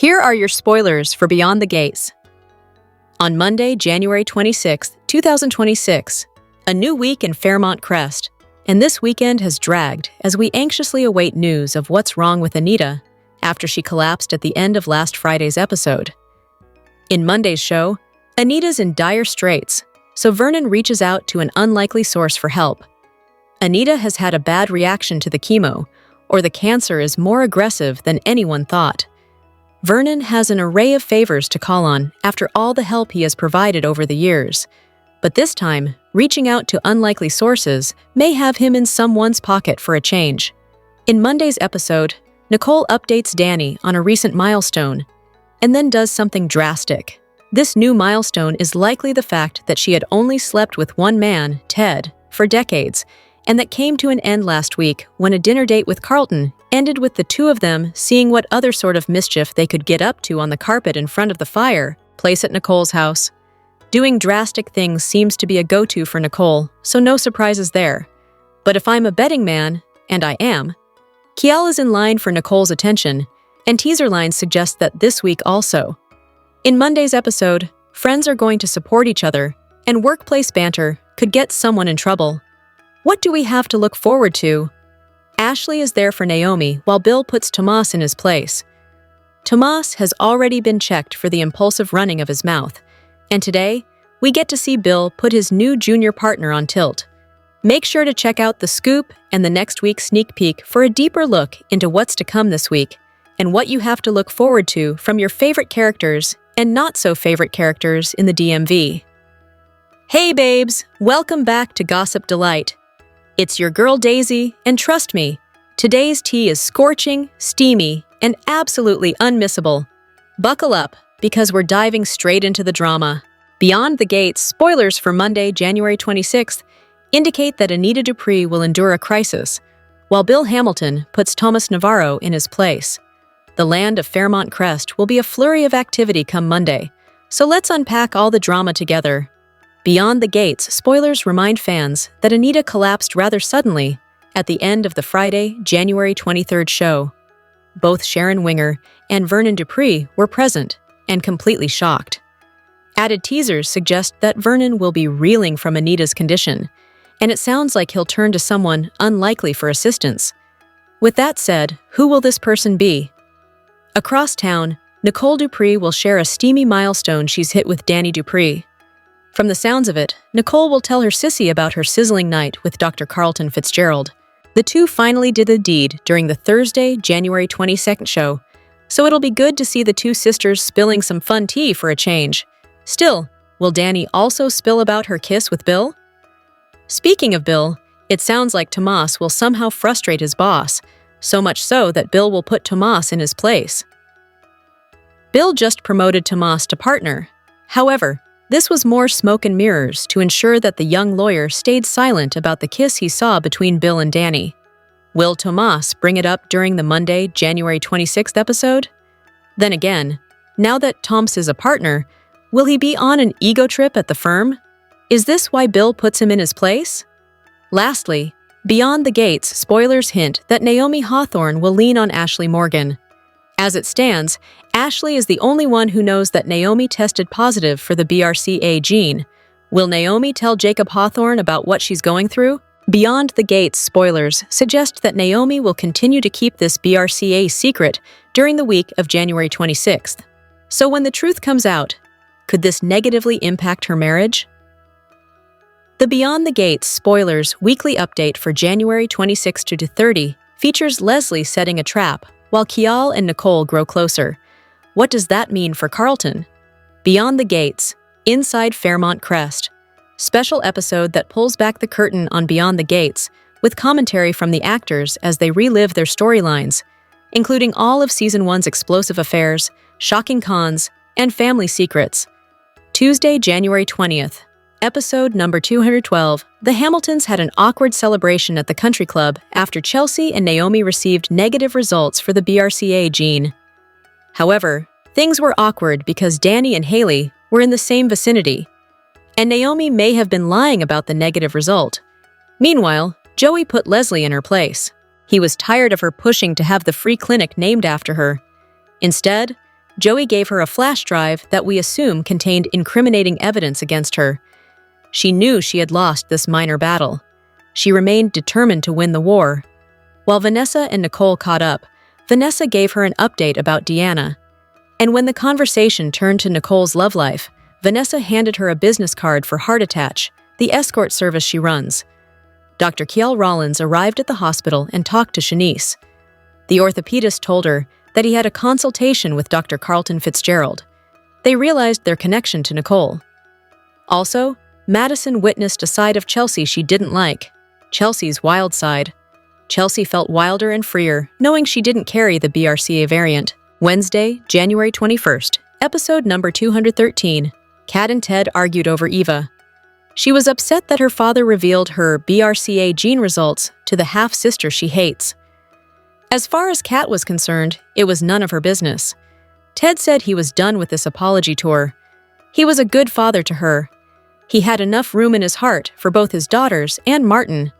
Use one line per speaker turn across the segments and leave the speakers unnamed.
Here are your spoilers for Beyond the Gates. On Monday, January 26, 2026, a new week in Fairmont Crest, and this weekend has dragged as we anxiously await news of what's wrong with Anita after she collapsed at the end of last Friday's episode. In Monday's show, Anita's in dire straits, so Vernon reaches out to an unlikely source for help. Anita has had a bad reaction to the chemo, or the cancer is more aggressive than anyone thought. Vernon has an array of favors to call on after all the help he has provided over the years. But this time, reaching out to unlikely sources may have him in someone's pocket for a change. In Monday's episode, Nicole updates Danny on a recent milestone, and then does something drastic. This new milestone is likely the fact that she had only slept with one man, Ted, for decades, and that came to an end last week when a dinner date with Carlton ended with the two of them seeing what other sort of mischief they could get up to on the carpet in front of the fireplace at Nicole's house. Doing drastic things seems to be a go-to for Nicole, so no surprises there. But if I'm a betting man, and I am, Kial is in line for Nicole's attention, and teaser lines suggest that this week also. In Monday's episode, friends are going to support each other, and workplace banter could get someone in trouble. What do we have to look forward to? Ashley is there for Naomi while Bill puts Tomas in his place. Tomas has already been checked for the impulsive running of his mouth, and today, we get to see Bill put his new junior partner on tilt. Make sure to check out The Scoop and the next week's sneak peek for a deeper look into what's to come this week and what you have to look forward to from your favorite characters and not-so-favorite characters in the DMV. Hey babes, welcome back to Gossip Delight. It's your girl Daisy, and trust me, today's tea is scorching, steamy, and absolutely unmissable. Buckle up, because we're diving straight into the drama. Beyond the Gates spoilers for Monday, January 26th, indicate that Anita Dupree will endure a crisis, while Bill Hamilton puts Thomas Navarro in his place. The land of Fairmont Crest will be a flurry of activity come Monday, so let's unpack all the drama together. Beyond the Gates spoilers remind fans that Anita collapsed rather suddenly at the end of the Friday, January 23rd show. Both Sharon Winger and Vernon Dupree were present and completely shocked. Added teasers suggest that Vernon will be reeling from Anita's condition, and it sounds like he'll turn to someone unlikely for assistance. With that said, who will this person be? Across town, Nicole Dupree will share a steamy milestone she's hit with Danny Dupree. From the sounds of it, Nicole will tell her sissy about her sizzling night with Dr. Carlton Fitzgerald. The two finally did the deed during the Thursday, January 22nd show, so it'll be good to see the two sisters spilling some fun tea for a change. Still, will Danny also spill about her kiss with Bill? Speaking of Bill, it sounds like Tomas will somehow frustrate his boss, so much so that Bill will put Tomas in his place. Bill just promoted Tomas to partner. However, this was more smoke and mirrors to ensure that the young lawyer stayed silent about the kiss he saw between Bill and Danny. Will Tomas bring it up during the Monday, January 26th episode? Then again, now that Toms is a partner, will he be on an ego trip at the firm? Is this why Bill puts him in his place? Lastly, Beyond the Gates spoilers hint that Naomi Hawthorne will lean on Ashley Morgan. As it stands, Ashley is the only one who knows that Naomi tested positive for the BRCA gene. Will Naomi tell Jacob Hawthorne about what she's going through? Beyond the Gates spoilers suggest that Naomi will continue to keep this BRCA secret during the week of January 26th. So when the truth comes out, could this negatively impact her marriage? The Beyond the Gates spoilers weekly update for January 26 to 30 features Leslie setting a trap while Kial and Nicole grow closer. What does that mean for Carlton? Beyond the Gates, Inside Fairmont Crest. Special episode that pulls back the curtain on Beyond the Gates with commentary from the actors as they relive their storylines, including all of Season 1's explosive affairs, shocking cons, and family secrets. Tuesday, January 20th. Episode number 212, the Hamiltons had an awkward celebration at the country club after Chelsea and Naomi received negative results for the BRCA gene. However, things were awkward because Danny and Haley were in the same vicinity, and Naomi may have been lying about the negative result. Meanwhile, Joey put Leslie in her place. He was tired of her pushing to have the free clinic named after her. Instead, Joey gave her a flash drive that we assume contained incriminating evidence against her. She knew she had lost this minor battle. She remained determined to win the war. While Vanessa and Nicole caught up, Vanessa gave her an update about Deanna. And when the conversation turned to Nicole's love life, Vanessa handed her a business card for Heart Attach, the escort service she runs. Dr. Kiel Rollins arrived at the hospital and talked to Shanice. The orthopedist told her that he had a consultation with Dr. Carlton Fitzgerald. They realized their connection to Nicole. Also, Madison witnessed a side of Chelsea she didn't like, Chelsea's wild side. Chelsea felt wilder and freer, knowing she didn't carry the BRCA variant. Wednesday, January 21st, episode number 213. Kat and Ted argued over Eva. She was upset that her father revealed her BRCA gene results to the half-sister she hates. As far as Kat was concerned, it was none of her business. Ted said he was done with this apology tour. He was a good father to her. He had enough room in his heart for both his daughters and Martin.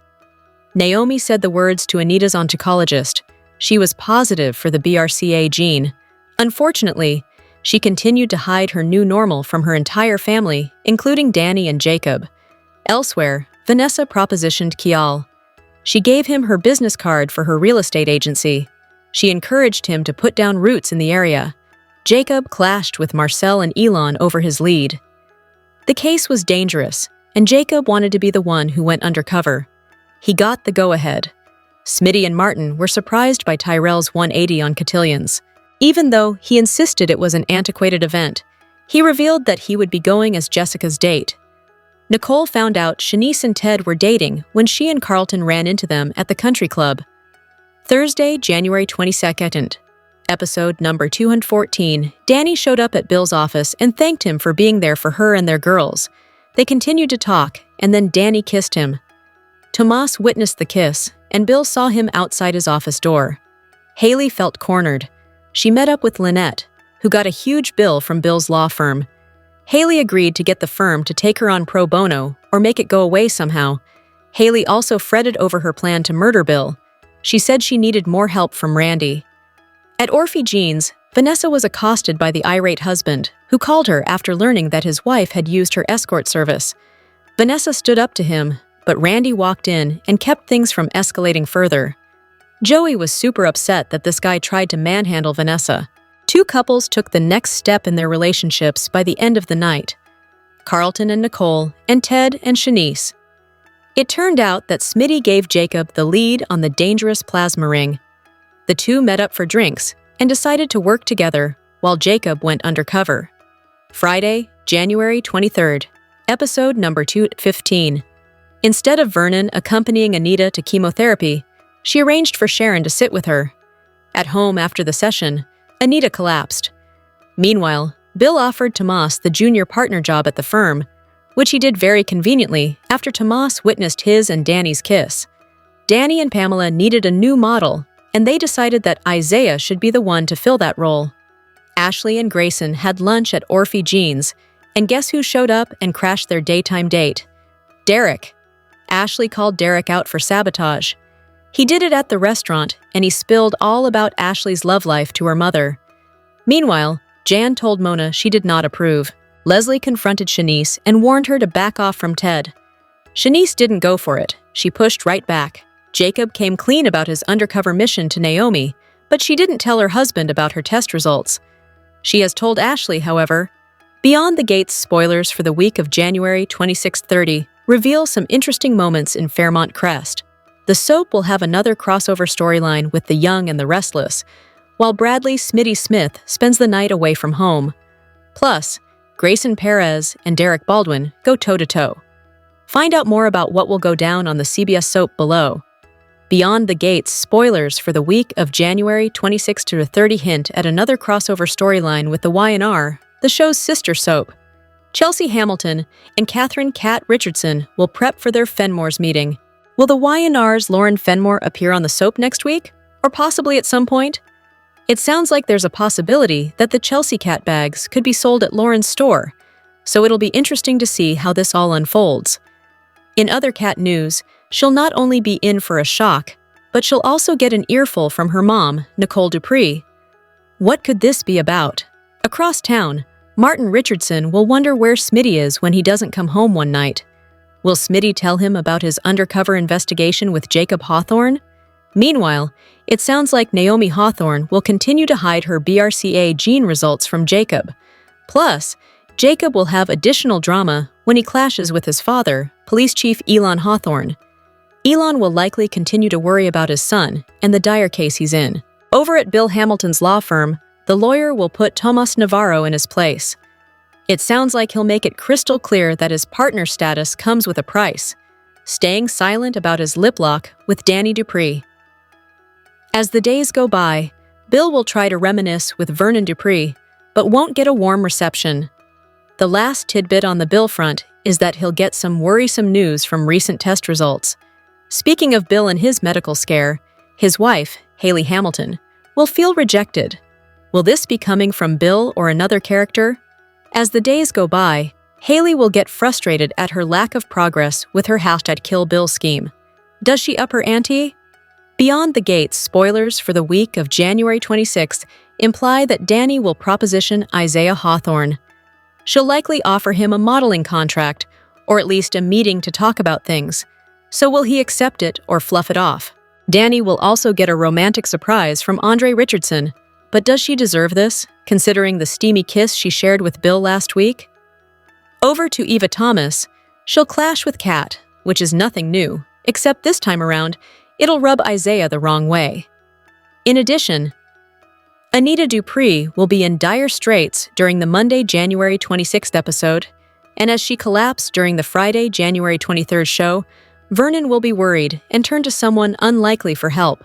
Naomi said the words to Anita's oncologist. She was positive for the BRCA gene. Unfortunately, she continued to hide her new normal from her entire family, including Danny and Jacob. Elsewhere, Vanessa propositioned Kial. She gave him her business card for her real estate agency. She encouraged him to put down roots in the area. Jacob clashed with Marcel and Elon over his lead. The case was dangerous, and Jacob wanted to be the one who went undercover. He got the go-ahead. Smitty and Martin were surprised by Tyrell's 180 on cotillions. Even though he insisted it was an antiquated event, he revealed that he would be going as Jessica's date. Nicole found out Shanice and Ted were dating when she and Carlton ran into them at the country club. Thursday, January 22nd. Episode number 214. Danny showed up at Bill's office and thanked him for being there for her and their girls. They continued to talk, and then Danny kissed him. Tomas witnessed the kiss, and Bill saw him outside his office door. Haley felt cornered. She met up with Lynette, who got a huge bill from Bill's law firm. Haley agreed to get the firm to take her on pro bono or make it go away somehow. Haley also fretted over her plan to murder Bill. She said she needed more help from Randy. At Orphe Jeans, Vanessa was accosted by the irate husband, who called her after learning that his wife had used her escort service. Vanessa stood up to him, but Randy walked in and kept things from escalating further. Joey was super upset that this guy tried to manhandle Vanessa. Two couples took the next step in their relationships by the end of the night. Carlton and Nicole, and Ted and Shanice. It turned out that Smitty gave Jacob the lead on the dangerous plasma ring. The two met up for drinks and decided to work together while Jacob went undercover. Friday, January 23rd, episode number 215. Instead of Vernon accompanying Anita to chemotherapy, she arranged for Sharon to sit with her. At home after the session, Anita collapsed. Meanwhile, Bill offered Tomas the junior partner job at the firm, which he did very conveniently after Tomas witnessed his and Danny's kiss. Danny and Pamela needed a new model, and they decided that Isaiah should be the one to fill that role. Ashley and Grayson had lunch at Orphe Jeans, and guess who showed up and crashed their daytime date? Derek. Ashley called Derek out for sabotage. He did it at the restaurant, and he spilled all about Ashley's love life to her mother. Meanwhile, Jan told Mona she did not approve. Leslie confronted Shanice and warned her to back off from Ted. Shanice didn't go for it. She pushed right back. Jacob came clean about his undercover mission to Naomi, but she didn't tell her husband about her test results. She has told Ashley, however. Beyond the Gates spoilers for the week of January 26-30 reveal some interesting moments in Fairmont Crest. The soap will have another crossover storyline with the young and the restless, while Bradley Smitty Smith spends the night away from home. Plus, Grayson Perez and Derek Baldwin go toe-to-toe. Find out more about what will go down on the CBS soap below. Beyond the Gates spoilers for the week of January 26-30 hint at another crossover storyline with the Y&R, the show's sister soap. Chelsea Hamilton and Catherine Kat Richardson will prep for their Fenmore's meeting. Will the Y&R's Lauren Fenmore appear on the soap next week? Or possibly at some point? It sounds like there's a possibility that the Chelsea Cat bags could be sold at Lauren's store, so it'll be interesting to see how this all unfolds. In other Cat news, she'll not only be in for a shock, but she'll also get an earful from her mom, Nicole Dupree. What could this be about? Across town, Martin Richardson will wonder where Smitty is when he doesn't come home one night. Will Smitty tell him about his undercover investigation with Jacob Hawthorne? Meanwhile, it sounds like Naomi Hawthorne will continue to hide her BRCA gene results from Jacob. Plus, Jacob will have additional drama when he clashes with his father, Police Chief Elon Hawthorne. Elon will likely continue to worry about his son and the dire case he's in. Over at Bill Hamilton's law firm, the lawyer will put Tomas Navarro in his place. It sounds like he'll make it crystal clear that his partner status comes with a price, staying silent about his lip lock with Danny Dupree. As the days go by, Bill will try to reminisce with Vernon Dupree, but won't get a warm reception. The last tidbit on the Bill front is that he'll get some worrisome news from recent test results. Speaking of Bill and his medical scare, his wife, Haley Hamilton, will feel rejected. Will this be coming from Bill or another character? As the days go by, Haley will get frustrated at her lack of progress with her #KillBill scheme. Does she up her ante? Beyond the Gates spoilers for the week of January 26th imply that Danny will proposition Isaiah Hawthorne. She'll likely offer him a modeling contract, or at least a meeting to talk about things. So will he accept it or fluff it off? Danny will also get a romantic surprise from Andre Richardson, but does she deserve this, considering the steamy kiss she shared with Bill last week? Over to Eva Thomas, she'll clash with Kat, which is nothing new, except this time around, it'll rub Isaiah the wrong way. In addition, Anita Dupree will be in dire straits during the Monday, January 26th episode, and as she collapsed during the Friday, January 23rd show, Vernon will be worried and turn to someone unlikely for help.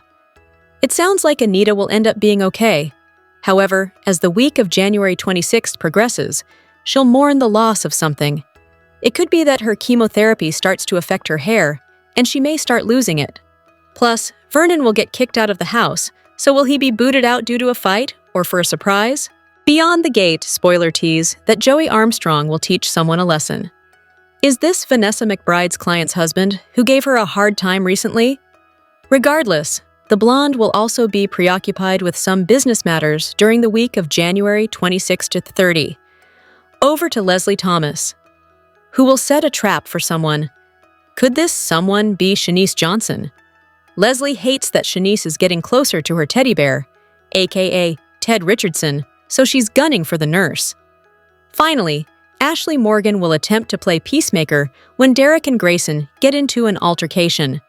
It sounds like Anita will end up being okay. However, as the week of January 26th progresses, she'll mourn the loss of something. It could be that her chemotherapy starts to affect her hair, and she may start losing it. Plus, Vernon will get kicked out of the house, so will he be booted out due to a fight or for a surprise? Beyond the Gate spoiler tease that Joey Armstrong will teach someone a lesson. Is this Vanessa McBride's client's husband who gave her a hard time recently? Regardless, the blonde will also be preoccupied with some business matters during the week of January 26 to 30. Over to Leslie Thomas, who will set a trap for someone. Could this someone be Shanice Johnson? Leslie hates that Shanice is getting closer to her teddy bear, aka Ted Richardson, so she's gunning for the nurse. Finally, Ashley Morgan will attempt to play peacemaker when Derek and Grayson get into an altercation.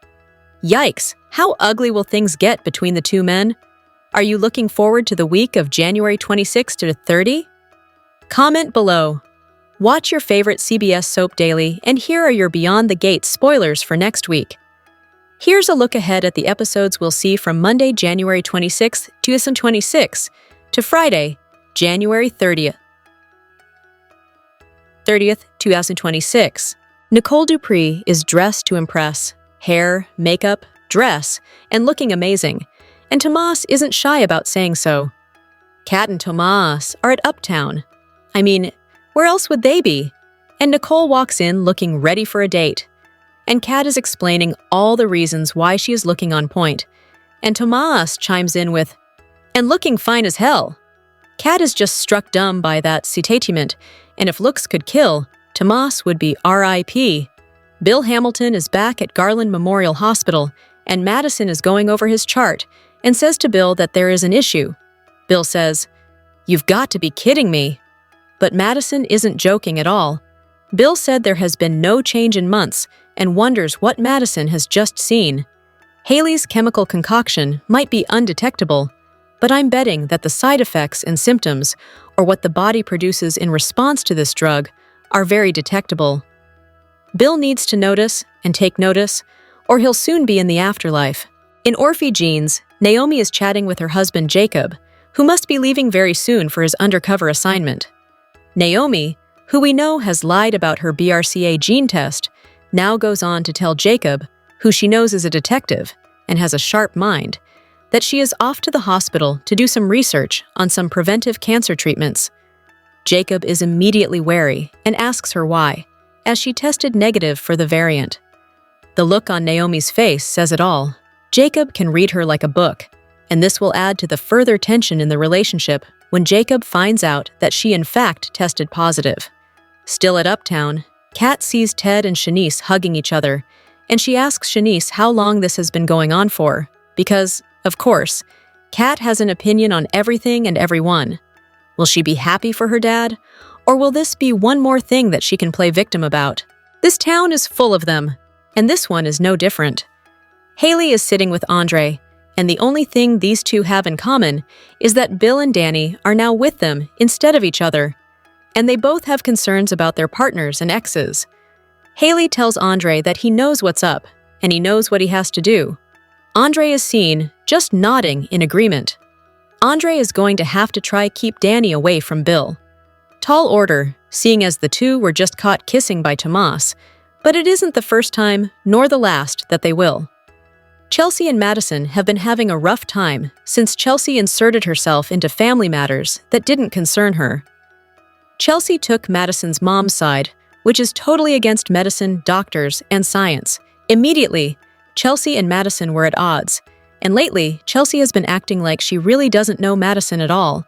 Yikes, how ugly will things get between the two men? Are you looking forward to the week of January 26 to 30? Comment below. Watch your favorite CBS soap daily, and here are your Beyond the Gates spoilers for next week. Here's a look ahead at the episodes we'll see from Monday, January 26, 2026, to Friday, January 30th, 2026. Nicole Dupree is dressed to impress. Hair, makeup, dress, and looking amazing. And Tomas isn't shy about saying so. Kat and Tomas are at Uptown. I mean, where else would they be? And Nicole walks in looking ready for a date. And Kat is explaining all the reasons why she is looking on point. And Tomas chimes in with, "And looking fine as hell." Kat is just struck dumb by that statement, and if looks could kill, Tomas would be R.I.P. Bill Hamilton is back at Garland Memorial Hospital, and Madison is going over his chart and says to Bill that there is an issue. Bill says, "You've got to be kidding me." But Madison isn't joking at all. Bill said there has been no change in months and wonders what Madison has just seen. Haley's chemical concoction might be undetectable, but I'm betting that the side effects and symptoms, or what the body produces in response to this drug, are very detectable. Bill needs to notice and take notice, or he'll soon be in the afterlife. In Orphe Jeans, Naomi is chatting with her husband Jacob, who must be leaving very soon for his undercover assignment. Naomi, who we know has lied about her BRCA gene test, now goes on to tell Jacob, who she knows is a detective and has a sharp mind, that she is off to the hospital to do some research on some preventive cancer treatments. Jacob is immediately wary and asks her why, as she tested negative for the variant. The look on Naomi's face says it all. Jacob can read her like a book, and this will add to the further tension in the relationship when Jacob finds out that she in fact tested positive. Still at Uptown, Kat sees Ted and Shanice hugging each other, and she asks Shanice how long this has been going on for, because, of course, Kat has an opinion on everything and everyone. Will she be happy for her dad, or will this be one more thing that she can play victim about? This town is full of them, and this one is no different. Haley is sitting with Andre, and the only thing these two have in common is that Bill and Danny are now with them instead of each other, and they both have concerns about their partners and exes. Haley tells Andre that he knows what's up, and he knows what he has to do. Andre is seen just nodding in agreement. Andre is going to have to try keep Danny away from Bill. Tall order, seeing as the two were just caught kissing by Tomas, but it isn't the first time nor the last that they will. Chelsea and Madison have been having a rough time since Chelsea inserted herself into family matters that didn't concern her. Chelsea took Madison's mom's side, which is totally against medicine, doctors, and science. Immediately, Chelsea and Madison were at odds, and lately, Chelsea has been acting like she really doesn't know Madison at all.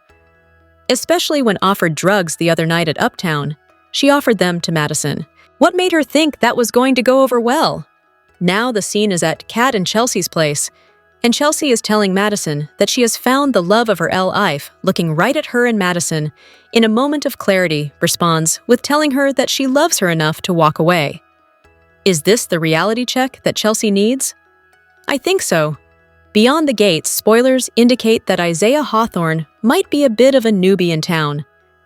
Especially when offered drugs the other night at Uptown, she offered them to Madison. What made her think that was going to go over well? Now the scene is at Kat and Chelsea's place, and Chelsea is telling Madison that she has found the love of her life looking right at her, and Madison, in a moment of clarity, responds with telling her that she loves her enough to walk away. Is this the reality check that Chelsea needs? I think so. Beyond the Gates, spoilers indicate that Isaiah Hawthorne might be a bit of a newbie in town.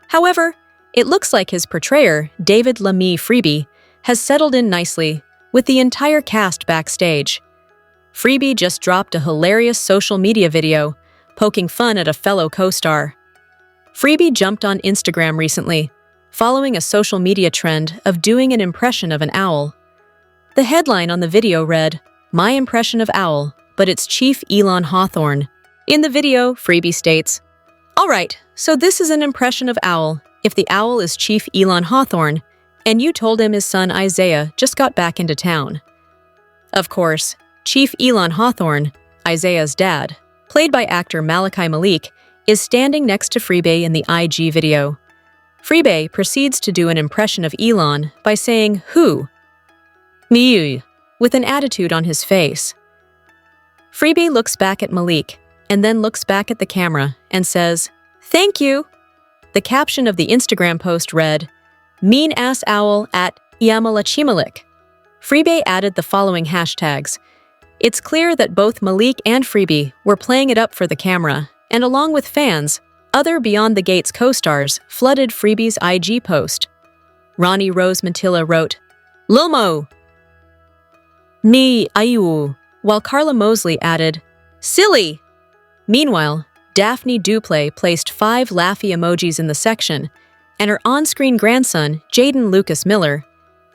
However, it looks like his portrayer, David Lamie Freebie, has settled in nicely, with the entire cast backstage. Freebie just dropped a hilarious social media video, poking fun at a fellow co-star. Freebie jumped on Instagram recently, following a social media trend of doing an impression of an owl. The headline on the video read, "My impression of owl, but it's Chief Elon Hawthorne." In the video, Freebie states, "All right, so this is an impression of owl, if the owl is Chief Elon Hawthorne, and you told him his son Isaiah just got back into town." Of course, Chief Elon Hawthorne, Isaiah's dad, played by actor Malachi Malik, is standing next to Freebie in the IG video. Freebie proceeds to do an impression of Elon by saying, "Who?" "Me," with an attitude on his face. Freebie looks back at Malik, and then looks back at the camera and says, "Thank you." The caption of the Instagram post read, "Mean ass owl at Yamalachimalik." Freebie added the following hashtags. It's clear that both Malik and Freebie were playing it up for the camera, and along with fans, other Beyond the Gates co-stars flooded Freebie's IG post. Ronnie Rose Mantilla wrote, "Lomo! Me ayu," while Carla Mosley added, "Silly!" Meanwhile, Daphne Duplay placed 5 laughy emojis in the section, and her on-screen grandson, Jaden Lucas Miller,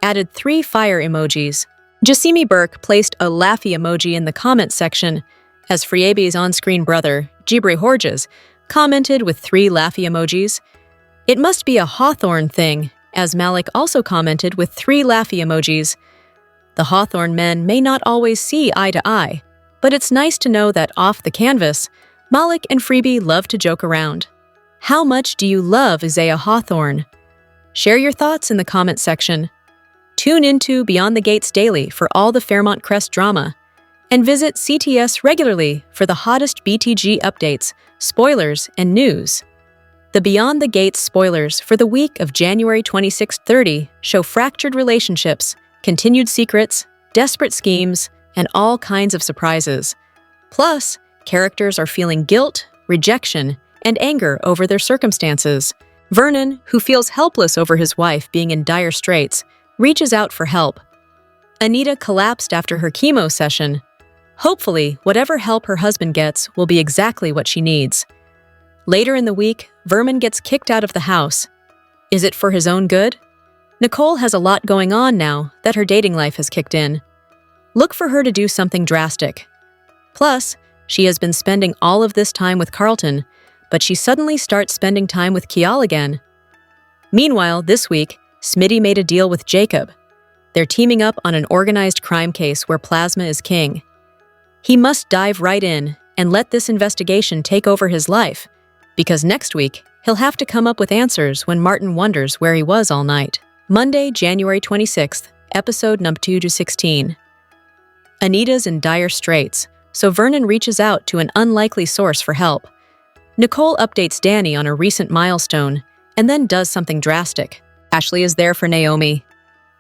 added 3 fire emojis. Jasimi Burke placed a laughy emoji in the comment section, as Friebe's on-screen brother, Jibril Horges, commented with 3 laughy emojis. It must be a Hawthorne thing, as Malik also commented with 3 laughy emojis. The Hawthorne men may not always see eye to eye, but it's nice to know that off the canvas, Malik and Freebie love to joke around. How much do you love Isaiah Hawthorne? Share your thoughts in the comment section. Tune into Beyond the Gates daily for all the Fairmont Crest drama, and visit CTS regularly for the hottest BTG updates, spoilers, and news. The Beyond the Gates spoilers for the week of January 26-30 show fractured relationships, continued secrets, desperate schemes, and all kinds of surprises. Plus, characters are feeling guilt, rejection, and anger over their circumstances. Vernon, who feels helpless over his wife being in dire straits, reaches out for help. Anita collapsed after her chemo session. Hopefully, whatever help her husband gets will be exactly what she needs. Later in the week, Vernon gets kicked out of the house. Is it for his own good? Nicole has a lot going on now that her dating life has kicked in. Look for her to do something drastic. Plus, she has been spending all of this time with Carlton, but she suddenly starts spending time with Kial again. Meanwhile, this week, Smitty made a deal with Jacob. They're teaming up on an organized crime case where plasma is king. He must dive right in and let this investigation take over his life, because next week, he'll have to come up with answers when Martin wonders where he was all night. Monday, January 26th, episode number 2 to 16. Anita's in dire straits, so Vernon reaches out to an unlikely source for help. Nicole updates Danny on a recent milestone and then does something drastic. Ashley is there for Naomi.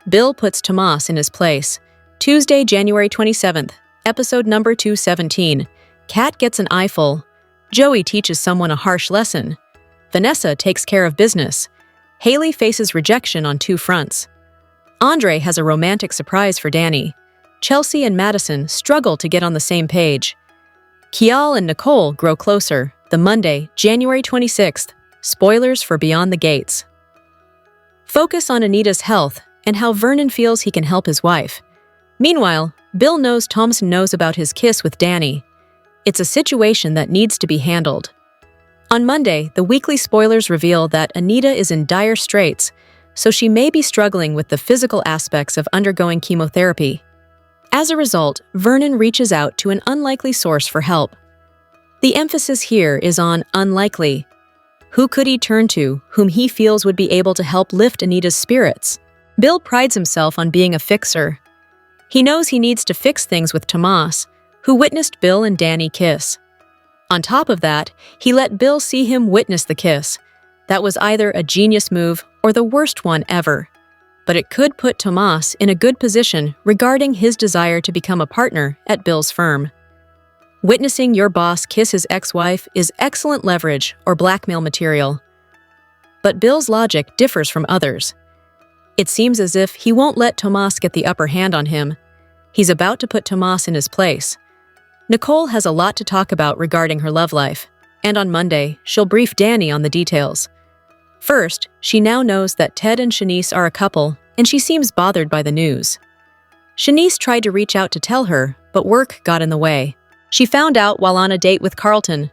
Bill puts Tomas in his place. Tuesday, January 27th, episode number 217. Kat gets an eyeful. Joey teaches someone a harsh lesson. Vanessa takes care of business. Haley faces rejection on two fronts. Andre has a romantic surprise for Danny. Chelsea and Madison struggle to get on the same page. Kial and Nicole grow closer. The Monday, January 26th. Spoilers for Beyond the Gates. Focus on Anita's health and how Vernon feels he can help his wife. Meanwhile, Bill knows Thompson knows about his kiss with Danny. It's a situation that needs to be handled. On Monday, the weekly spoilers reveal that Anita is in dire straits, so she may be struggling with the physical aspects of undergoing chemotherapy. As a result, Vernon reaches out to an unlikely source for help. The emphasis here is on unlikely. Who could he turn to, whom he feels would be able to help lift Anita's spirits? Bill prides himself on being a fixer. He knows he needs to fix things with Tomas, who witnessed Bill and Danny kiss. On top of that, he let Bill see him witness the kiss. That was either a genius move or the worst one ever. But it could put Tomas in a good position regarding his desire to become a partner at Bill's firm. Witnessing your boss kiss his ex-wife is excellent leverage or blackmail material. But Bill's logic differs from others. It seems as if he won't let Tomas get the upper hand on him. He's about to put Tomas in his place. Nicole has a lot to talk about regarding her love life, and on Monday, she'll brief Danny on the details. First, she now knows that Ted and Shanice are a couple, and she seems bothered by the news. Shanice tried to reach out to tell her, but work got in the way. She found out while on a date with Carlton.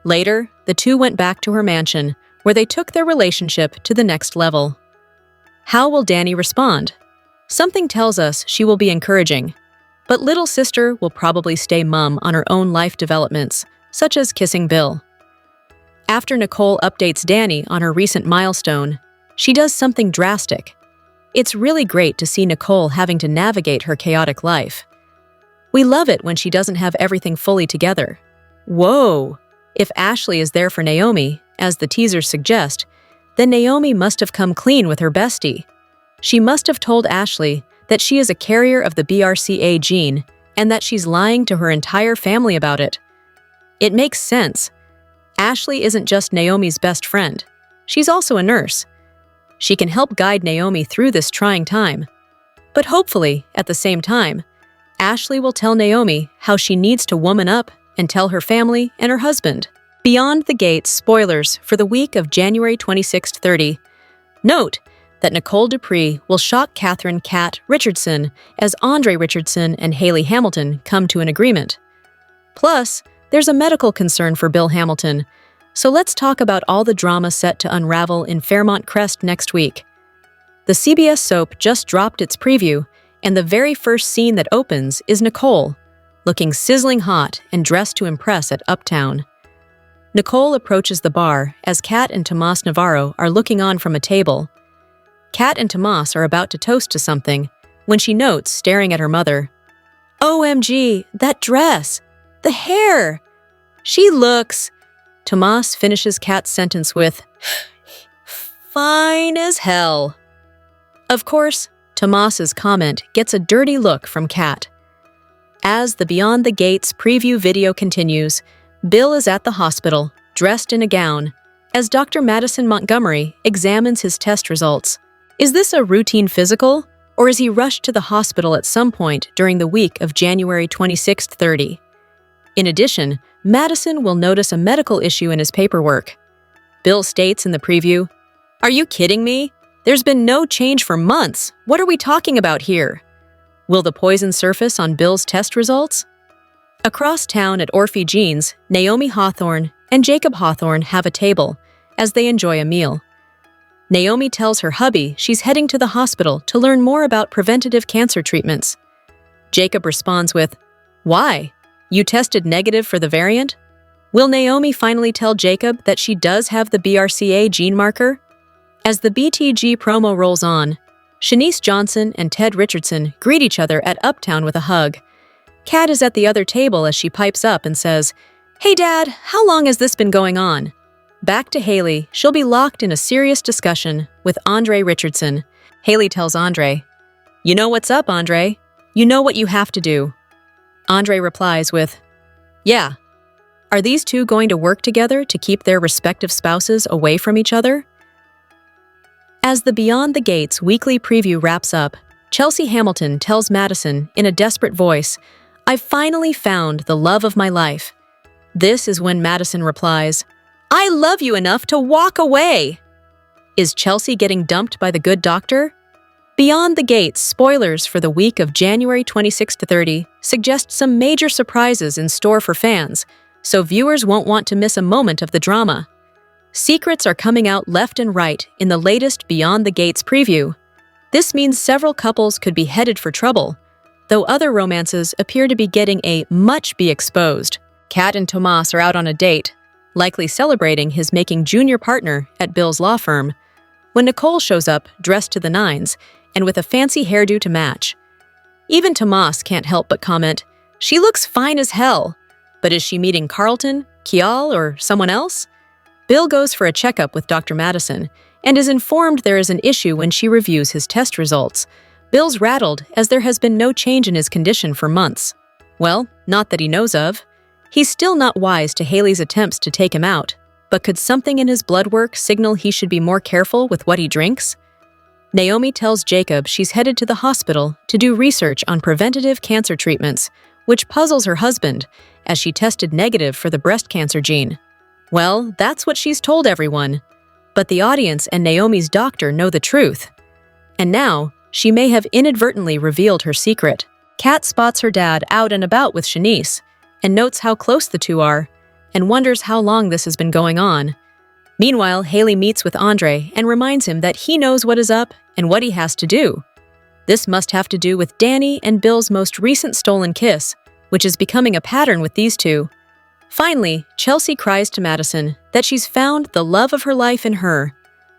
Later, the two went back to her mansion, where they took their relationship to the next level. How will Danny respond? Something tells us she will be encouraging, but little sister will probably stay mum on her own life developments, such as kissing Bill. After Nicole updates Danny on her recent milestone, she does something drastic. It's really great to see Nicole having to navigate her chaotic life. We love it when she doesn't have everything fully together. Whoa! If Ashley is there for Naomi, as the teasers suggest, then Naomi must have come clean with her bestie. She must have told Ashley that she is a carrier of the BRCA gene and that she's lying to her entire family about it. It makes sense. Ashley isn't just Naomi's best friend. She's also a nurse. She can help guide Naomi through this trying time. But hopefully, at the same time, Ashley will tell Naomi how she needs to woman up and tell her family and her husband. Beyond the Gates spoilers for the week of January 26-30. Note that Nicole Dupree will shock Catherine "Kat" Richardson as Andre Richardson and Haley Hamilton come to an agreement. Plus, there's a medical concern for Bill Hamilton, so let's talk about all the drama set to unravel in Fairmont Crest next week. The CBS soap just dropped its preview, and the very first scene that opens is Nicole, looking sizzling hot and dressed to impress at Uptown. Nicole approaches the bar as Kat and Tomas Navarro are looking on from a table. Kat and Tomas are about to toast to something when she notes, staring at her mother, "OMG, that dress! The hair! She looks..." Tomas finishes Kat's sentence with, "Fine as hell." Of course, Tomas's comment gets a dirty look from Kat. As the Beyond the Gates preview video continues, Bill is at the hospital, dressed in a gown, as Dr. Madison Montgomery examines his test results. Is this a routine physical, or is he rushed to the hospital at some point during the week of January 26-30? In addition, Madison will notice a medical issue in his paperwork. Bill states in the preview, "Are you kidding me? There's been no change for months. What are we talking about here?" Will the poison surface on Bill's test results? Across town at Orphe Jeans, Naomi Hawthorne and Jacob Hawthorne have a table as they enjoy a meal. Naomi tells her hubby she's heading to the hospital to learn more about preventative cancer treatments. Jacob responds with, "Why? You tested negative for the variant? Will Naomi finally tell Jacob that she does have the BRCA gene marker? As the BTG promo rolls on, Shanice Johnson and Ted Richardson greet each other at Uptown with a hug. Kat is at the other table as she pipes up and says, "Hey Dad, how long has this been going on?" Back to Haley, she'll be locked in a serious discussion with Andre Richardson. Haley tells Andre, "You know what's up, Andre. You know what you have to do." Andre replies with, "Yeah." Are these two going to work together to keep their respective spouses away from each other? As the Beyond the Gates weekly preview wraps up, Chelsea Hamilton tells Madison in a desperate voice, "I've finally found the love of my life." This is when Madison replies, "I love you enough to walk away." Is Chelsea getting dumped by the good doctor? Beyond the Gates spoilers for the week of January 26 to 30 suggest some major surprises in store for fans, so viewers won't want to miss a moment of the drama. Secrets are coming out left and right in the latest Beyond the Gates preview. This means several couples could be headed for trouble, though other romances appear to be getting a much be exposed. Kat and Tomas are out on a date, likely celebrating his making junior partner at Bill's law firm, when Nicole shows up dressed to the nines and with a fancy hairdo to match. Even Tomas can't help but comment, "She looks fine as hell," but is she meeting Carlton, Kial, or someone else? Bill goes for a checkup with Dr. Madison and is informed there is an issue when she reviews his test results. Bill's rattled as there has been no change in his condition for months. Well, not that he knows of. He's still not wise to Haley's attempts to take him out, but could something in his blood work signal he should be more careful with what he drinks? Naomi tells Jacob she's headed to the hospital to do research on preventative cancer treatments, which puzzles her husband as she tested negative for the breast cancer gene. Well, that's what she's told everyone. But the audience and Naomi's doctor know the truth. And now, she may have inadvertently revealed her secret. Kat spots her dad out and about with Shanice, and notes how close the two are, and wonders how long this has been going on. Meanwhile, Haley meets with Andre and reminds him that he knows what is up and what he has to do. This must have to do with Danny and Bill's most recent stolen kiss, which is becoming a pattern with these two. Finally, Chelsea cries to Madison that she's found the love of her life in her,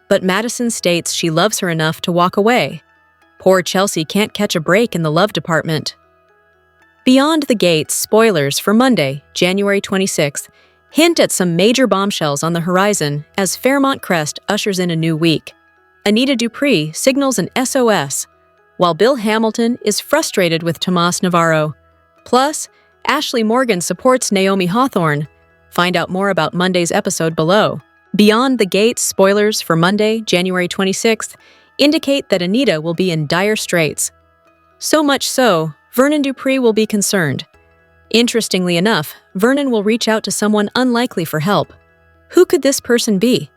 but Madison states she loves her enough to walk away. Poor Chelsea can't catch a break in the love department. Beyond the Gates spoilers for Monday, January 26th, hint at some major bombshells on the horizon as Fairmont Crest ushers in a new week. Anita Dupree signals an SOS, while Bill Hamilton is frustrated with Tomas Navarro. Plus, Ashley Morgan supports Naomi Hawthorne. Find out more about Monday's episode below. Beyond the Gates spoilers for Monday, January 26th, indicate that Anita will be in dire straits. So much so, Vernon Dupree will be concerned. Interestingly enough, Vernon will reach out to someone unlikely for help. Who could this person be?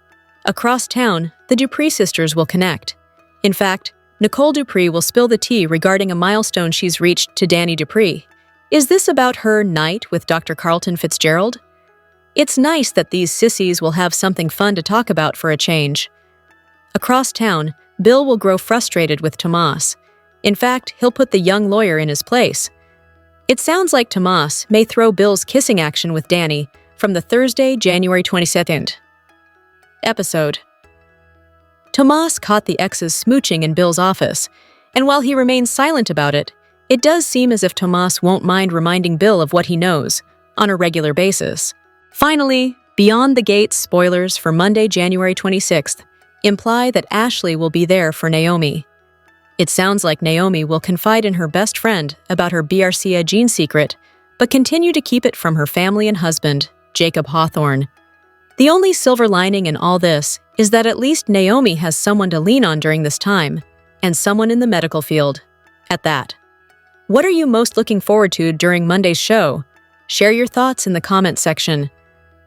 Across town, the Dupree sisters will connect. In fact, Nicole Dupree will spill the tea regarding a milestone she's reached to Danny Dupree. Is this about her night with Dr. Carlton Fitzgerald? It's nice that these sissies will have something fun to talk about for a change. Across town, Bill will grow frustrated with Tomas. In fact, he'll put the young lawyer in his place. It sounds like Tomas may throw Bill's kissing action with Danny from the Thursday, January 22nd episode. Tomas caught the exes smooching in Bill's office, and while he remains silent about it, it does seem as if Tomas won't mind reminding Bill of what he knows on a regular basis. Finally, Beyond the Gates spoilers for Monday, January 26th imply that Ashley will be there for Naomi. It sounds like Naomi will confide in her best friend about her BRCA gene secret, but continue to keep it from her family and husband, Jacob Hawthorne. The only silver lining in all this is that at least Naomi has someone to lean on during this time, and someone in the medical field, at that. What are you most looking forward to during Monday's show? Share your thoughts in the comments section.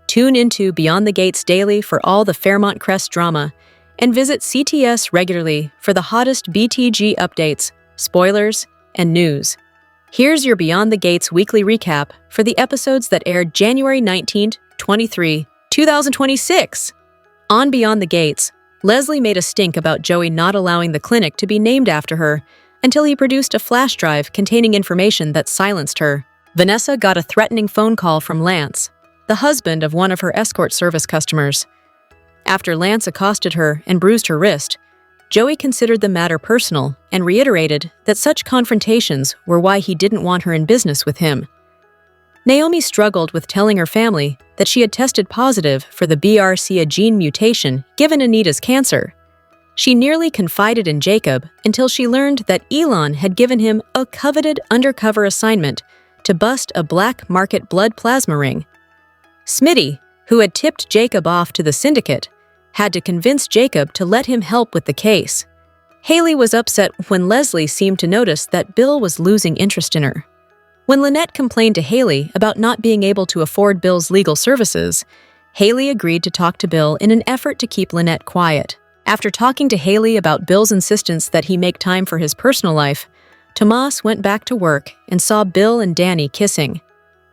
Tune into Beyond the Gates daily for all the Fairmont Crest drama, and visit CTS regularly for the hottest BTG updates, spoilers, and news. Here's your Beyond the Gates weekly recap for the episodes that aired January 19th, 2026. On Beyond the Gates, Leslie made a stink about Joey not allowing the clinic to be named after her until he produced a flash drive containing information that silenced her. Vanessa got a threatening phone call from Lance, the husband of one of her escort service customers. After Lance accosted her and bruised her wrist, Joey considered the matter personal and reiterated that such confrontations were why he didn't want her in business with him. Naomi struggled with telling her family that she had tested positive for the BRCA gene mutation given Anita's cancer. She nearly confided in Jacob until she learned that Elon had given him a coveted undercover assignment to bust a black market blood plasma ring. Smitty, who had tipped Jacob off to the syndicate, had to convince Jacob to let him help with the case. Haley was upset when Leslie seemed to notice that Bill was losing interest in her. When Lynette complained to Haley about not being able to afford Bill's legal services, Haley agreed to talk to Bill in an effort to keep Lynette quiet. After talking to Haley about Bill's insistence that he make time for his personal life, Tomas went back to work and saw Bill and Danny kissing.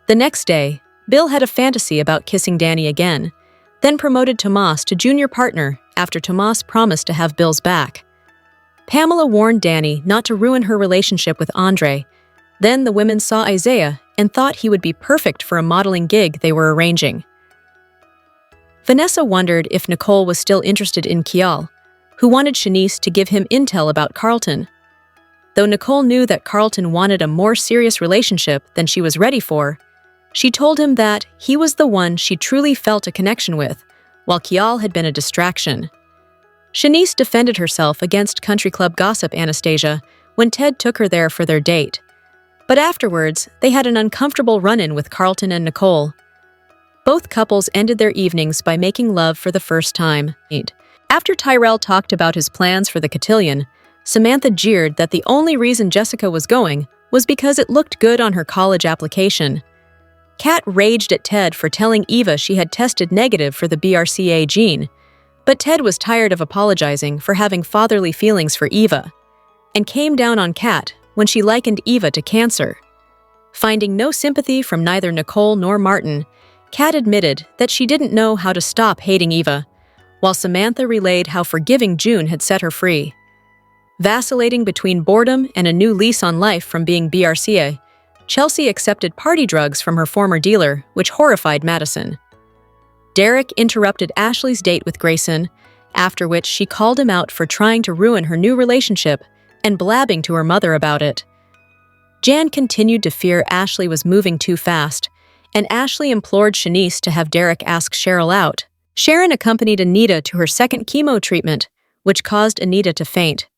The next day, Bill had a fantasy about kissing Danny again, then promoted Tomas to junior partner after Tomas promised to have Bill's back. Pamela warned Danny not to ruin her relationship with Andre. Then the women saw Isaiah and thought he would be perfect for a modeling gig they were arranging. Vanessa wondered if Nicole was still interested in Kial, who wanted Shanice to give him intel about Carlton. Though Nicole knew that Carlton wanted a more serious relationship than she was ready for, she told him that he was the one she truly felt a connection with, while Kial had been a distraction. Shanice defended herself against country club gossip Anastasia when Ted took her there for their date. But afterwards, they had an uncomfortable run-in with Carlton and Nicole. Both couples ended their evenings by making love for the first time. After Tyrell talked about his plans for the cotillion, Samantha jeered that the only reason Jessica was going was because it looked good on her college application. Kat raged at Ted for telling Eva she had tested negative for the BRCA gene, but Ted was tired of apologizing for having fatherly feelings for Eva, and came down on Kat when she likened Eva to cancer. Finding no sympathy from neither Nicole nor Martin, Kat admitted that she didn't know how to stop hating Eva, while Samantha relayed how forgiving June had set her free. Vacillating between boredom and a new lease on life from being BRCA, Chelsea accepted party drugs from her former dealer, which horrified Madison. Derek interrupted Ashley's date with Grayson, after which she called him out for trying to ruin her new relationship and blabbing to her mother about it. Jan continued to fear Ashley was moving too fast, and Ashley implored Shanice to have Derek ask Cheryl out. Sharon accompanied Anita to her second chemo treatment, which caused Anita to faint.